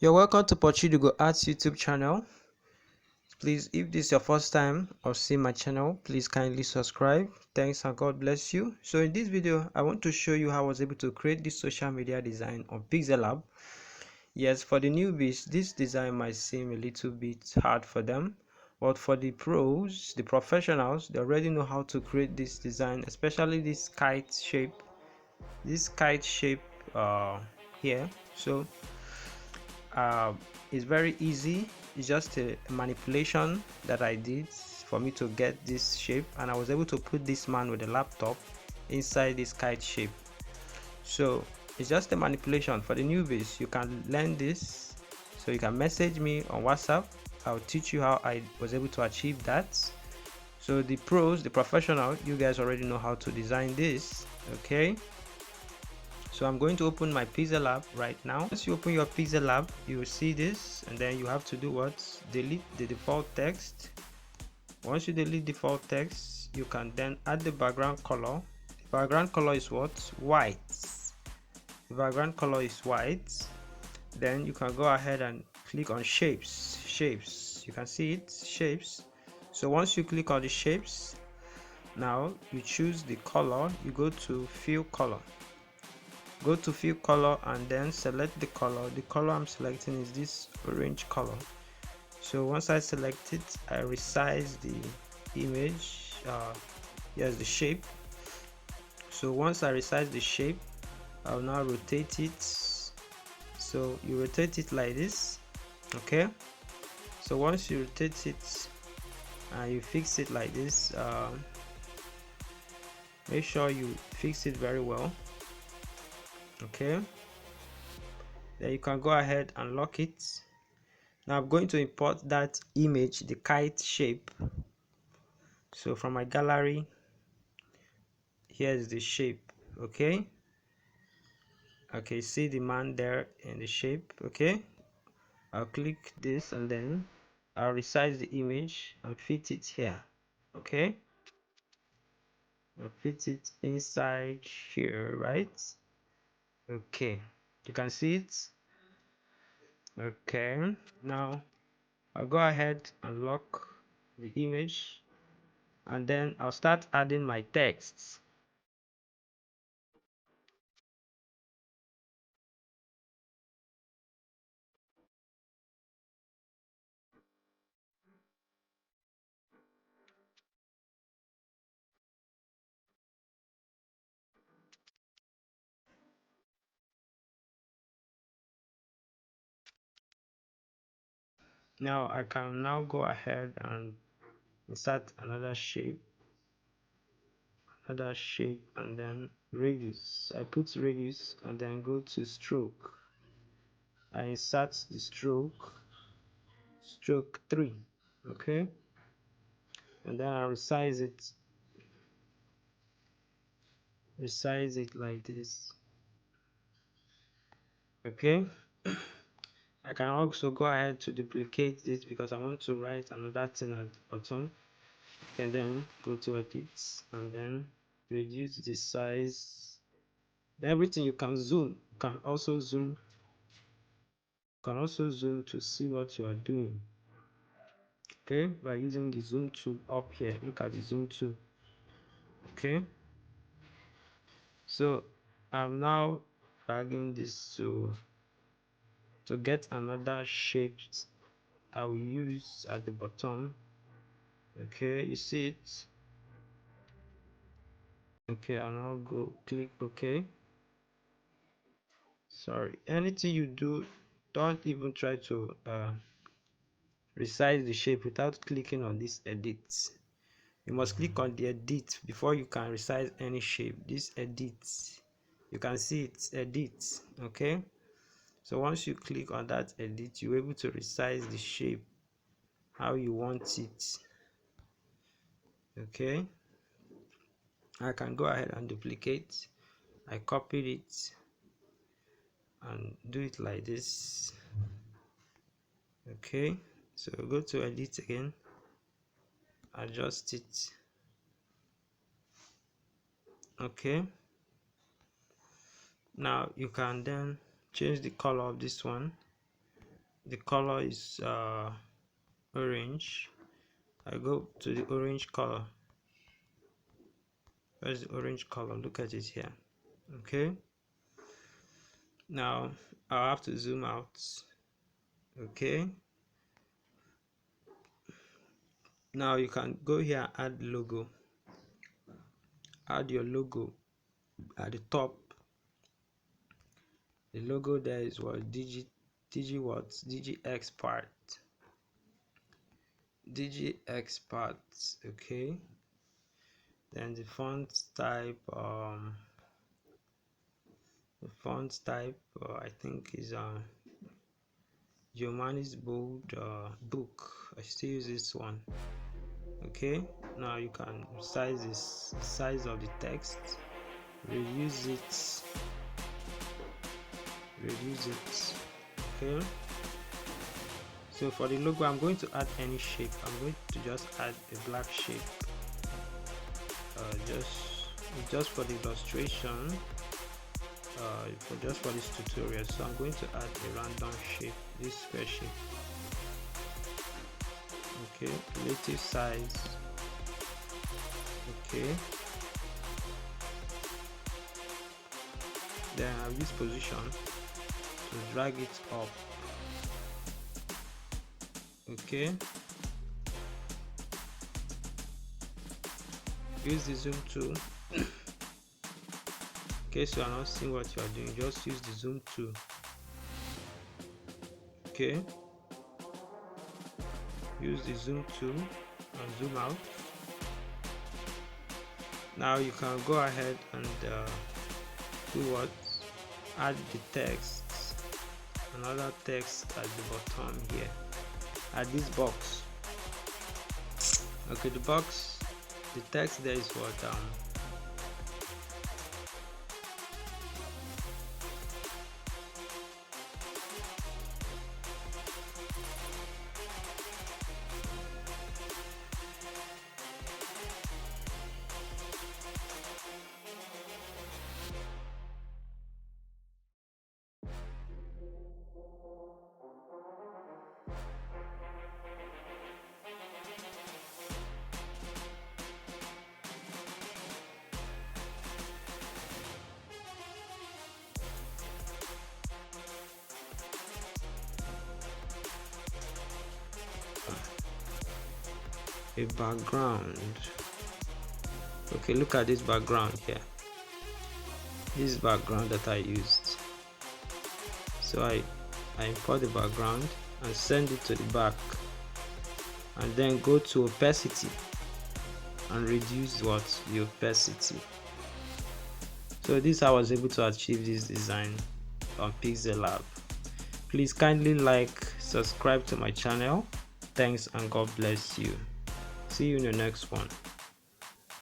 You're welcome to Portugal Arts YouTube channel. Please, if this is your first time or see my channel, please kindly subscribe. Thanks and God bless you. So in this video, I want to show you how I was able to create this social media design on Pixellab. Yes, for the newbies, this design might seem a little bit hard for them, but for the pros, the professionals, they already know how to create this design, especially this kite shape. This kite shape here. So it's very easy. It's just a manipulation that I did for me to get this shape, and I was able to put this man with a laptop inside this kite shape. So it's just a manipulation for the newbies. You can learn this, so you can message me on WhatsApp. I'll teach you how I was able to achieve that. So the pros, the professional, you guys already know how to design this. Okay, so I'm going to open my Pixellab right now. Once you open your Pixellab, you will see this, and then you have to do what? Delete the default text. Once you delete default text, you can then add the background color. The background color is what? White. The background color is white. Then you can go ahead and click on shapes. You can see it, shapes. So once you click on the shapes, now you choose the color. You go to fill color. Go to fill color and then select the color. The color I'm selecting is this orange color. So once I select it, I resize the image. Here's the shape. So once I resize the shape, I'll now rotate it. So you rotate it like this. Okay, so once you rotate it and you fix it like this, make sure you fix it very well. Okay, then you can go ahead and lock it. Now I'm going to import that image, the kite shape. So from my gallery, here's the shape. Okay, see the man there in the shape. Okay, I'll click this and then I'll resize the image and fit it here. Okay, I'll fit it inside here, right? Okay, you can see it. Okay, now I'll go ahead and lock the image, and then I'll start adding my texts. Now I can now go ahead and insert another shape, and then radius. I put radius and then go to stroke. I insert the stroke 3. Okay, and then I resize it like this. Okay, I can also go ahead to duplicate this because I want to write another thing at the bottom, and then go to edit and then reduce the size. Everything you can zoom. You can also zoom to see what you are doing. Okay, by using the zoom tool up here. Look at the zoom tool. Okay, so I'm now dragging this to get another shape I will use at the bottom. Okay, you see it. Okay, I'll now go click OK. Sorry, anything you do, don't even try to resize the shape without clicking on this edit. You must click on the edit before you can resize any shape. This edit, you can see it's edit. Okay, so once you click on that edit, you're able to resize the shape how you want it. Okay, I can go ahead and duplicate. I copied it and do it like this. Okay, so go to edit again, adjust it. Okay, now you can then change the color of this one. the color is orange. I go to the orange color. Where's the orange color? Look at it here. Okay, now I'll have to zoom out. Okay, now you can go here and add logo. Add your logo at the top. The logo there is what? DigiExpert. Okay, then the font type, I think is Giovanni's Bold book. I still use this one. Okay, now you can size this size of the text, reduce it. Okay, so for the logo, I'm going to add any shape. I'm going to just add a black shape, just for the illustration, just for this tutorial. So I'm going to add a random shape, this square shape. Okay, relative size. Okay, then I'll use position to drag it up. Okay, use the zoom tool. In case you are not seeing what you are doing, just use the zoom tool. Okay, use the zoom tool and zoom out. Now you can go ahead and do what? Add the text, another text at the bottom here, at this box. Okay, the box, the text there is what? A background. Okay, look at this background here. This background that I used. So I import the background and send it to the back, and then go to opacity and reduce what? The opacity. So this, I was able to achieve this design on Pixellab. Please kindly like, subscribe to my channel. Thanks and God bless you. See you in the next one.